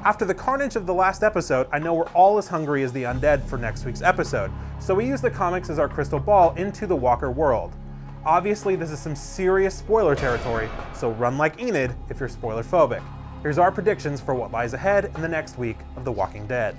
After the carnage of the last episode, I know we're all as hungry as the undead for next week's episode, so we use the comics as our crystal ball into the Walker world. Obviously, this is some serious spoiler territory, so run like Enid if you're spoiler phobic. Here's our predictions for what lies ahead in the next week of The Walking Dead.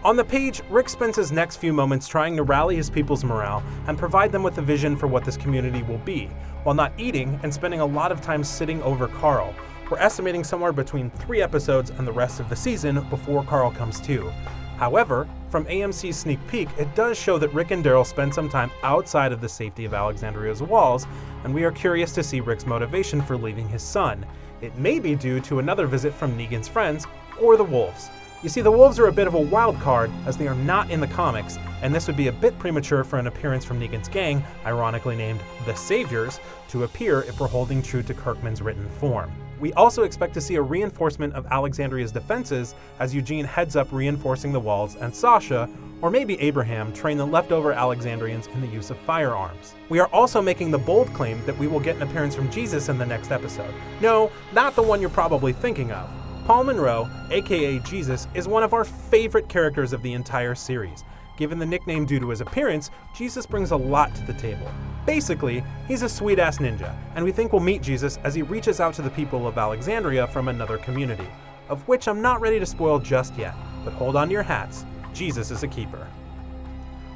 On the page, Rick spends his next few moments trying to rally his people's morale and provide them with a vision for what this community will be, while not eating and spending a lot of time sitting over Carl. We're estimating somewhere between 3 episodes and the rest of the season before Carl comes to. However, from AMC's sneak peek, it does show that Rick and Daryl spend some time outside of the safety of Alexandria's walls, and we are curious to see Rick's motivation for leaving his son. It may be due to another visit from Negan's friends, or the Wolves. You see, the Wolves are a bit of a wild card, as they are not in the comics, and this would be a bit premature for an appearance from Negan's gang, ironically named the Saviors, to appear if we're holding true to Kirkman's written form. We also expect to see a reinforcement of Alexandria's defenses as Eugene heads up reinforcing the walls and Sasha, or maybe Abraham, train the leftover Alexandrians in the use of firearms. We are also making the bold claim that we will get an appearance from Jesus in the next episode. No, not the one you're probably thinking of. Paul Monroe, aka Jesus, is one of our favorite characters of the entire series. Given the nickname due to his appearance, Jesus brings a lot to the table. Basically, he's a sweet-ass ninja, and we think we'll meet Jesus as he reaches out to the people of Alexandria from another community, of which I'm not ready to spoil just yet, but hold on to your hats, Jesus is a keeper.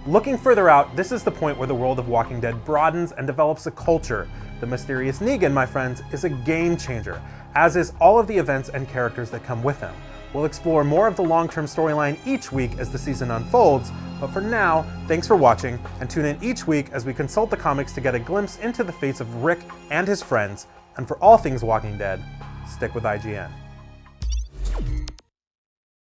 Looking further out, this is the point where the world of Walking Dead broadens and develops a culture. The mysterious Negan, my friends, is a game changer, as is all of the events and characters that come with him. We'll explore more of the long-term storyline each week as the season unfolds, but for now, thanks for watching, and tune in each week as we consult the comics to get a glimpse into the fates of Rick and his friends, and for all things Walking Dead, stick with IGN.